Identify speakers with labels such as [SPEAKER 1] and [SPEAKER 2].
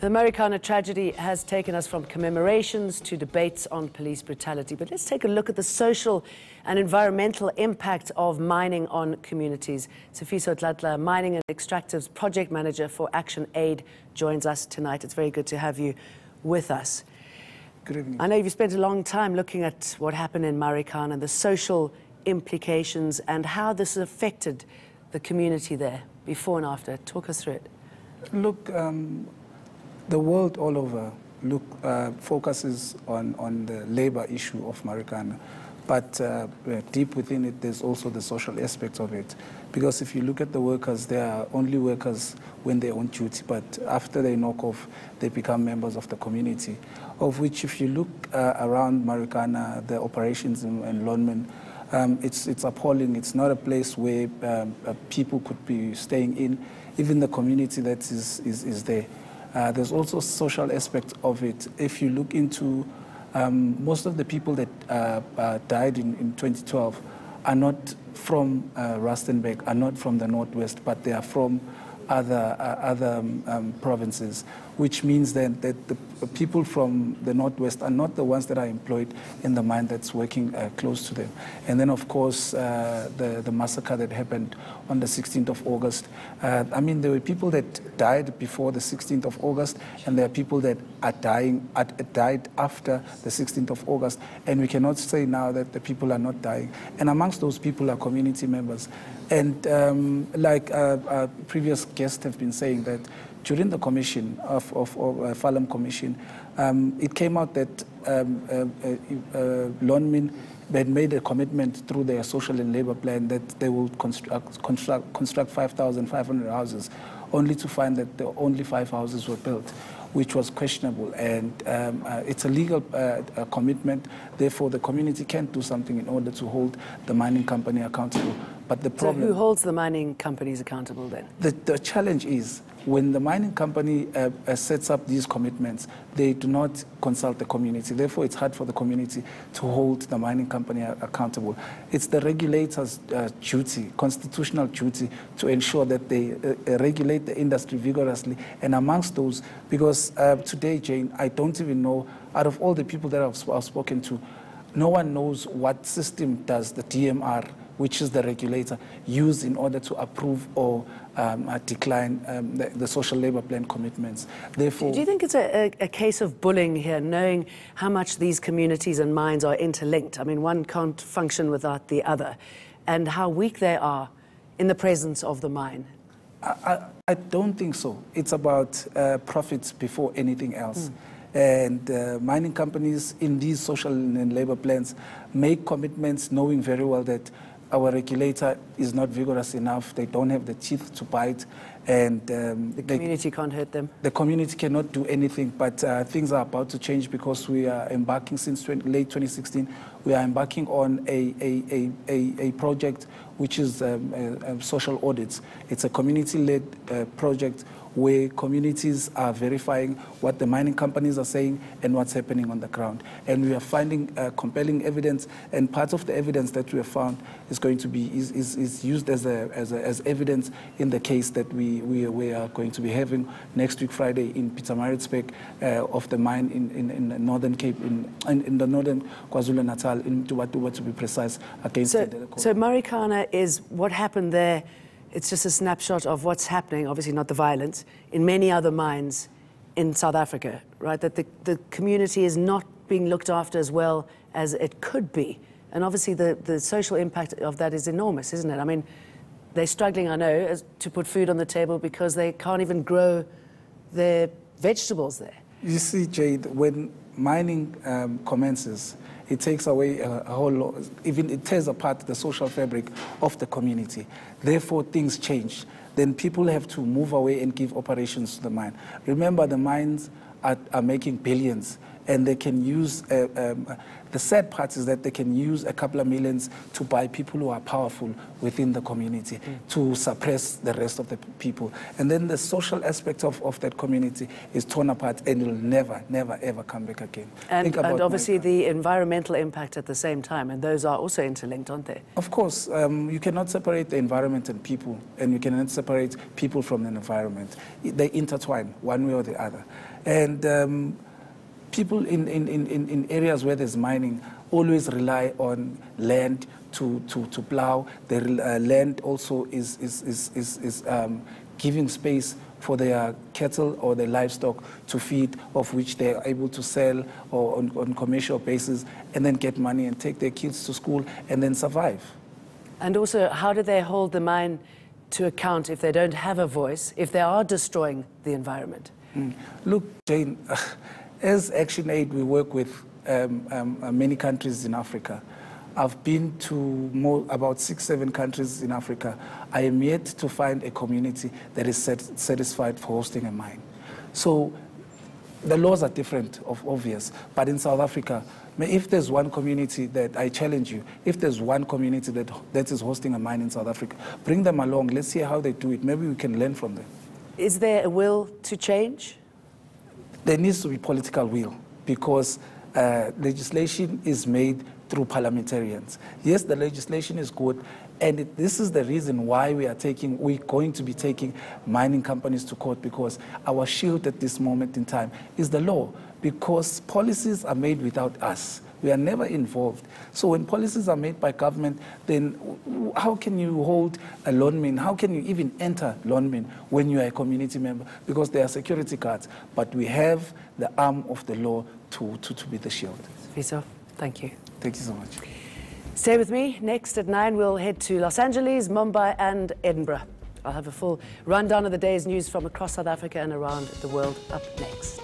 [SPEAKER 1] The Marikana tragedy has taken us from commemorations to debates on police brutality. But let's take a look at the social and environmental impact of mining on communities. Sifiso Dladla, Mining and Extractives Project Manager for Action Aid, joins us tonight. It's very good to have you with us.
[SPEAKER 2] Good evening.
[SPEAKER 1] I know you've spent a long time looking at what happened in Marikana and the social implications and how this has affected the community there before and after. Talk us through it.
[SPEAKER 2] Look, the world all over focuses on the labor issue of Marikana, but deep within it, there's also the social aspect of it. Because if you look at the workers, they are only workers when they're on duty, but after they knock off, they become members of the community, of which if you look around Marikana, the operations in Lonmin, it's appalling. It's not a place where people could be staying in, even the community that is there. There's also social aspect of it. If you look into most of the people that died in 2012 are not from Rustenburg, are not from the Northwest, but they are from other provinces, which means that the people from the Northwest are not the ones that are employed in the mine that's working close to them. And then, of course, the massacre that happened on the 16th of August. I mean, there were people that died before the 16th of August, and there are people that died after the 16th of August. And we cannot say now that the people are not dying. And amongst those people are community members. And like previous guests have been saying, that during the commission of Fallam Commission, it came out that Lonmin had made a commitment through their social and labor plan that they will construct 5,500 houses, only to find that only 5 houses were built, which was questionable. And it's a legal commitment. Therefore, the community can't do something in order to hold the mining company accountable. But the problem...
[SPEAKER 1] So who holds the mining companies accountable then?
[SPEAKER 2] The challenge is, when the mining company sets up these commitments, they do not consult the community. Therefore, it's hard for the community to hold the mining company accountable. It's the regulator's duty, constitutional duty, to ensure that they regulate the industry vigorously. And amongst those, because today, Jane, I don't even know, out of all the people that I've spoken to, no one knows what system does the DMR, which is the regulator, use in order to approve or decline the social labor plan commitments. Therefore,
[SPEAKER 1] do you think it's a case of bullying here, knowing how much these communities and mines are interlinked? I mean, one can't function without the other, and how weak they are in the presence of the mine?
[SPEAKER 2] I don't think so. It's about profits before anything else. And mining companies in these social and labor plans make commitments knowing very well that our regulator is not vigorous enough. They don't have the teeth to bite. And
[SPEAKER 1] the community can't hurt them.
[SPEAKER 2] The community cannot do anything, but things are about to change, because we are embarking since late 2016. We are embarking on a project which is social audits. It's a community-led project where communities are verifying what the mining companies are saying and what's happening on the ground. And we are finding compelling evidence, and part of the evidence that we have found is going to be is used as evidence in the case that we are going to be having next week Friday in Pietermaritzburg of the mine in Northern Cape, in the northern KwaZulu-Natal, in Tuba to be precise, against
[SPEAKER 1] so
[SPEAKER 2] Marikana
[SPEAKER 1] is what happened there. It's just a snapshot of what's happening, obviously not the violence, in many other mines in South Africa, right? That the community is not being looked after as well as it could be. And obviously the social impact of that is enormous, isn't it? I mean, they're struggling, I know, to put food on the table because they can't even grow their vegetables there.
[SPEAKER 2] You see, Jade, when mining commences, it takes away a whole lot, even it tears apart the social fabric of the community. Therefore, things change. Then people have to move away and give operations to the mine. Remember, the mines are making billions, and they can use, the sad part is that they can use a couple of millions to buy people who are powerful within the community to suppress the rest of the people. And then the social aspect of that community is torn apart and will never, never, ever come back again.
[SPEAKER 1] And obviously the environmental impact at the same time, and those are also interlinked, aren't they?
[SPEAKER 2] Of course, you cannot separate the environment and people, and you cannot separate people from the environment. They intertwine one way or the other. And people in areas where there's mining always rely on land to plow. The land also is giving space for their cattle or their livestock to feed, of which they are able to sell or on commercial basis, and then get money and take their kids to school and then survive. And
[SPEAKER 1] also, how do they hold the mine to account if they don't have a voice, if they are destroying the environment?
[SPEAKER 2] Look, Jane, as Action Aid, we work with many countries in Africa. I've been to about 6-7 countries in Africa. I am yet to find a community that is satisfied for hosting a mine. So the laws are different, obvious, but in South Africa, if there's one community that I challenge you, if there's one community that is hosting a mine in South Africa, bring them along. Let's see how they do it. Maybe we can learn from them. Is there a will to change? There needs to be political will, because legislation is made through parliamentarians. Yes, the legislation is good, and this is the reason why we're going to be taking mining companies to court, because our shield at this moment in time is the law, because policies are made without us. We are never involved. So when policies are made by government, then how can you hold a loanman? How can you even enter loanman when you are a community member? Because there are security guards, but we have the arm of the law to be the shield. Sifiso, thank you. Thank you so much.
[SPEAKER 1] Stay with me. Next at 9, we'll head to Los Angeles, Mumbai and Edinburgh. I'll have a full rundown of the day's news from across South Africa and around the world up next.